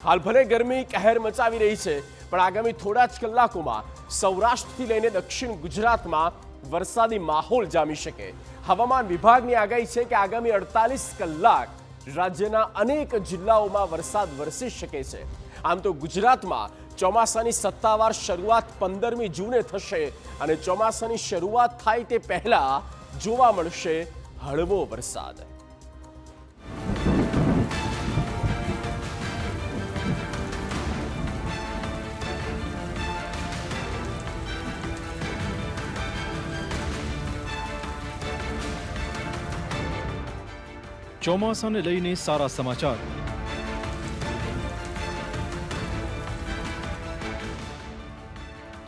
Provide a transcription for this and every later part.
હાલ ભલે ગરમી કહેર મચાવી રહી છે, પણ આગામી થોડા જ કલાકોમાં સૌરાષ્ટ્રથી લઈને દક્ષિણ ગુજરાતમાં વરસાદી માહોલ જામી શકે। હવામાન વિભાગની આગાહી છે કે આગામી 48 કલાક રાજ્યના અનેક જિલ્લાઓમાં વરસાદ વરસી શકે છે। આમ તો ગુજરાતમાં ચોમાસાની સત્તાવાર શરૂઆત 15મી જૂને થશે અને ચોમાસાની શરૂઆત થાય તે પહેલા જોવા મળશે હળવો વરસાદ। ચોમાસાને લઈને સારા સમાચાર।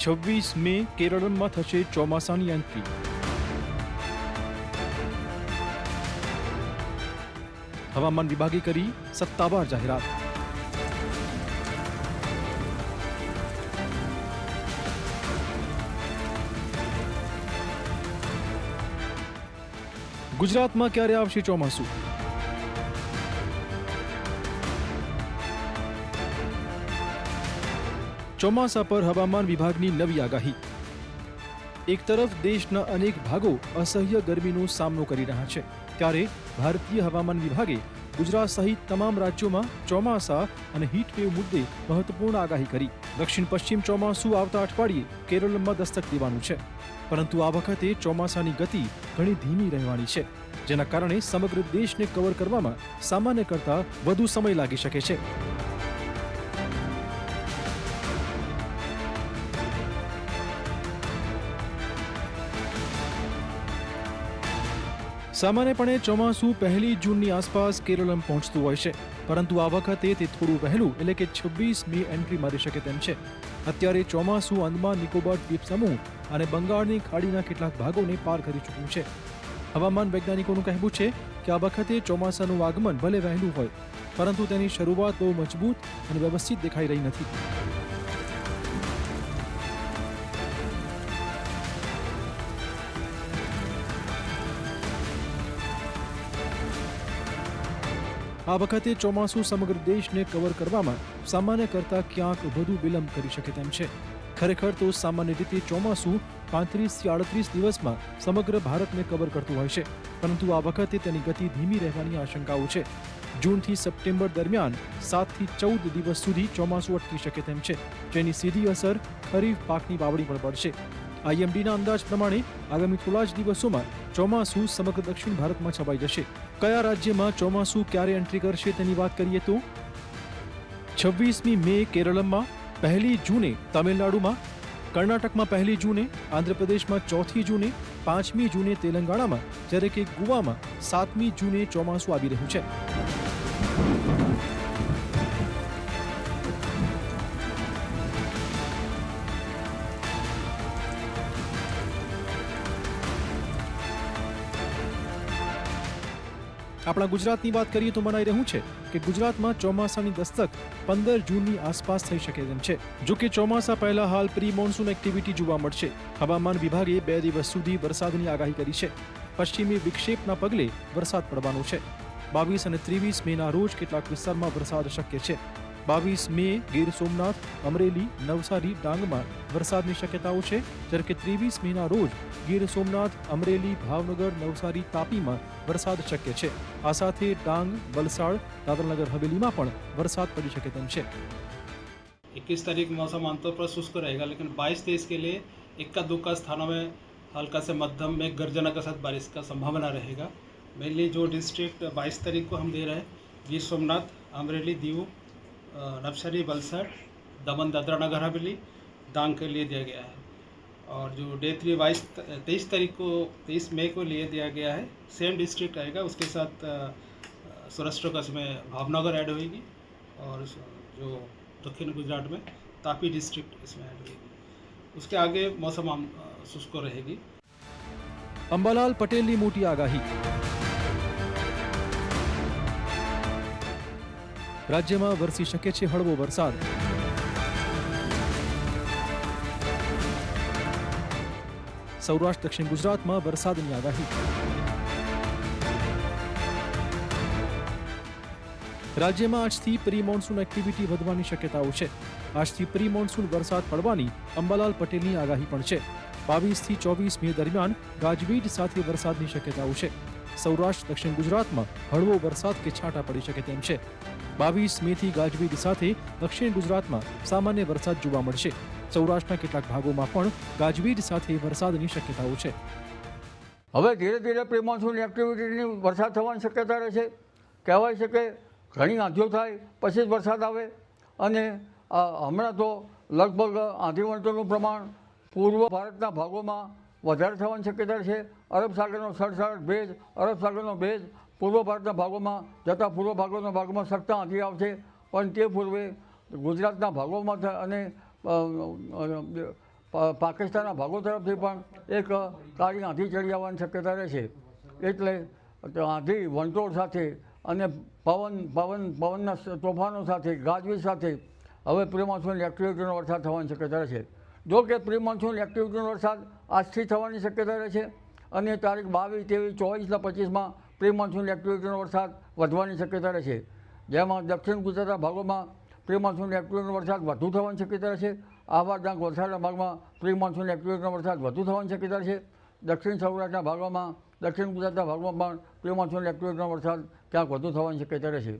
છવ્વીસ મે કેરળમાં થશે ચોમાસાની એન્ટ્રી। હવામાન વિભાગે કરી સત્તાવાર જાહેરાત। ગુજરાતમાં ક્યારે આવશે ચોમાસું? ચોમાસા પર હવામાન વિભાગની નવી આગાહી। એક તરફ દેશના અનેક ભાગો અસહ્ય ગરમીનો સામનો કરી રહ્યા છે, ત્યારે ભારતીય હવામાન વિભાગે ગુજરાત સહિત તમામ રાજ્યોમાં ચોમાસા અને હીટવેવ મુદ્દે મહત્વપૂર્ણ આગાહી કરી। દક્ષિણ પશ્ચિમ ચોમાસું આવતા અઠવાડિયે કેરળમાં દસ્તક દેવાનું છે, પરંતુ આ વખતે ચોમાસાની ગતિ ઘણી ધીમી રહેવાની છે, જેના કારણે સમગ્ર દેશને કવર કરવામાં સામાન્ય કરતાં વધુ સમય લાગી શકે છે। સામાન્યપણે ચોમાસું 1 જૂનની આસપાસ કેરળમાં પહોંચતું હોય છે, પરંતુ આ વખતે તે થોડું વહેલું એટલે કે 26 મે એન્ટ્રી મારી શકે તેમ છે। અત્યારે ચોમાસું અંદમાન નિકોબાર દ્વીપ સમૂહ અને બંગાળની ખાડીના કેટલાક ભાગોને પાર કરી ચૂક્યું છે। હવામાન વૈજ્ઞાનિકોનું કહેવું છે કે આ વખતે ચોમાસાનું આગમન ભલે વહેલું હોય, પરંતુ તેની શરૂઆત બહુ મજબૂત અને વ્યવસ્થિત દેખાઈ રહી નથી। આ વખતે ચોમાસું સમગ્ર દેશને કવર કરવામાં સામાન્ય કરતાં ક્યાંક વધુ વિલંબ કરી શકે તેમ છે। ખરેખર તો સામાન્ય રીતે ચોમાસું 35 થી 38 દિવસમાં સમગ્ર ભારતને કવર કરતું હોય છે, પરંતુ આ વખતે તેની ગતિ ધીમી રહેવાની આશંકાઓ છે। જૂનથી સપ્ટેમ્બર દરમિયાન 7 થી 14 દિવસ સુધી ચોમાસું અટકી શકે તેમ છે, જેની સીધી અસર ખરીફ પાકની વાવણી પર પડશે। આઈએમડીના અંદાજ પ્રમાણે આગામી થોડા જ દિવસોમાં ચોમાસું સમગ્ર દક્ષિણ ભારતમાં છવાઈ જશે। કયા રાજ્યમાં ચોમાસું ક્યારે એન્ટ્રી કરશે તેની વાત કરીએ તો 26મી મે કેરળમાં, 1 જૂને તમિલનાડુમાં, કર્ણાટકમાં 1 જૂને, આંધ્રપ્રદેશમાં 4 જૂને, 5મી જૂને તેલંગાણામાં, જ્યારે કે ગોવામાં 7મી જૂને ચોમાસું આવી રહ્યું છે। આપણા ગુજરાતની વાત કરીએ તો મનાઈ રહ્યું છે કે ગુજરાતમાં ચોમાસાની દસ્તક 15 જૂનની આસપાસ થઈ શકે તેમ છે। જો કે ચોમાસા પહેલા હાલ પ્રી મોન્સૂન એક્ટિવિટી જોવા મળશે। હવામાન વિભાગે 2 દિવસ સુધી વરસાદની આગાહી કરી છે। પશ્ચિમી વિક્ષેપના પગલે વરસાદ પડવાનો છે। 22 અને 23 મેના રોજ કેટલાક વિસ્તારમાં વરસાદ શક્ય છે। 22 મે ગીર સોમનાથ, અમરેલી, નવસારી, ડાંગમાં વરસાદની શક્યતાઓ છે, જ્યારે કે 23 મેના રોજ ગીર સોમનાથ, અમરેલી, ભાવનગર, નવસારી, તાપીમાં વરસાદ શક્ય છે। આ સાથે ડાંગ, વલસાડ, દાદરાનગર હવેલીમાં પણ વરસાદ પડી શકે તેમ છે। 21 तारीख मौसम आमतौर पर शुष्क रहेगा, लेकिन 22-23 के लिए इक्का दुक्का स्थानों में हल्का से मध्यम में गर्जना के साथ बारिश का संभावना रहेगा। मेनली जो डिस्ट्रिक्ट 22 तारीख को हम दे रहे हैं, गीर सोमनाथ, अमरेली, दीव, नवसारी, वलसाड, दमन, दादरा नगर हवेली, डांग के लिए दिया गया है। और जो डे 3 23 तारीख को 23 मई को लिए दिया गया है, सेम डिस्ट्रिक्ट आएगा, उसके साथ सौराष्ट्र कच्छ में भावनगर ऐड होगी और जो दक्षिण गुजरात में तापी डिस्ट्रिक्ट इसमें ऐड होगी। उसके आगे मौसम शुष्क रहेगी। અંબાલાલ પટેલની મોટી આગાહી। રાજ્યમાં વરસી શકે છે હળવો વરસાદ। સૌરાષ્ટ્ર દક્ષિણ ગુજરાતમાં વરસાદની આગાહી। રાજ્યમાં આજથી પ્રી મોન્સૂન એક્ટિવિટી વધવાની શક્યતાઓ છે. આજથી પ્રી મોન્સૂન વરસાદ પડવાની અંબાલાલ પટેલની આગાહી પણ છે. 22 થી 24 મે દરમિયાન ગાજવીજ સાથે વરસાદની શક્યતાઓ છે. સૌરાષ્ટ્ર દક્ષિણ ગુજરાતમાં હળવો વરસાદ કે છાંટા પડી શકે તેમ છે. 22 મેથી ગાજવીજ સાથે દક્ષિણ ગુજરાતમાં સામાન્ય વરસાદ જોવા મળશે. સૌરાષ્ટ્રના કેટલાક ભાગોમાં પણ ગાજવીજ સાથે વરસાદની શક્યતાઓ છે. હવે ધીરે ધીરે પ્રી મોન્સૂન એક્ટિવિટીની વરસાદ થવાની શક્યતા રહે છે. કહેવાય છે કે ઘણી આંધીઓ થાય પછી જ વરસાદ આવે અને હમણાં તો લગભગ આંધી વંટોળનું પ્રમાણ પૂર્વ ભારતના ભાગોમાં વધારે થવાની શક્યતા છે. અરબ સાગરનો સડસડ ભેજ, અરબ સાગરનો ભેજ પૂર્વ ભારતના ભાગોમાં જતાં પૂર્વ ભાગોમાં સખત આંધી આવશે. પણ તે પૂર્વે ગુજરાતના ભાગોમાં અને પાકિસ્તાનના ભાગો તરફથી પણ એક કાળી આંધી ચડી આવવાની શક્યતા રહે છે. એટલે આંધી વંટોળ સાથે અને પવનના તોફાનો સાથે ગાજવીજ સાથે હવે પ્રી મોન્સૂન એક્ટિવિટીનો વરસાદ થવાની શક્યતા રહે છે. જો કે પ્રી મોન્સૂન એક્ટિવિટીનો વરસાદ આજથી થવાની શક્યતા રહે છે અને તારીખ 22, 23, 24 અને 25માં પ્રી મોન્સૂન એક્ટિવિટીનો વરસાદ વધવાની શક્યતા રહે છે. જેમાં દક્ષિણ ગુજરાતના ભાગોમાં પ્રી મોન્સૂન એક્ટિવિટીનો વરસાદ વધુ થવાની શક્યતા રહે છે. આહવા ડાંગ વલસાડના ભાગમાં પ્રી મોન્સૂન એક્ટિવિટીનો વરસાદ વધુ થવાની શક્યતા છે. દક્ષિણ સૌરાષ્ટ્રના ભાગોમાં, દક્ષિણ ગુજરાતના ભાગોમાં પણ પ્રી મોન્સૂન એક્ટિવિટીનો વરસાદ ક્યાંક વધુ થવાની શક્યતા રહે છે.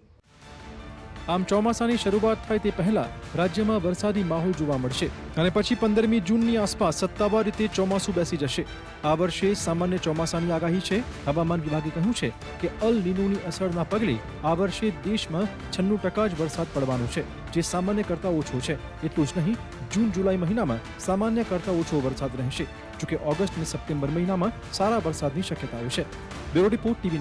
આમ ચોમાસાની શરૂઆત થાય તે પહેલા રાજ્યમાં વરસાદી માહોલ જોવા મળશે અને પછી 15મી જૂનની આસપાસ સત્તાવાર રીતે ચોમાસું બેસી જશે. આ વર્ષે સામાન્ય ચોમાસાની આગાહી છે. હવામાન વિભાગે કહ્યું છે કે અલ નીનોની અસરના પગલે આ વર્ષે દેશમાં 96% જ વરસાદ પડવાનો છે, જે સામાન્ય કરતાં ઓછો છે. એટલું જ નહીં, જૂન જુલાઈ મહિનામાં સામાન્ય કરતાં ઓછો વરસાદ રહેશે. જોકે ઓગસ્ટ અને સપ્ટેમ્બર મહિનામાં સારા વરસાદની શક્યતાઓ છે. Bureau report, TV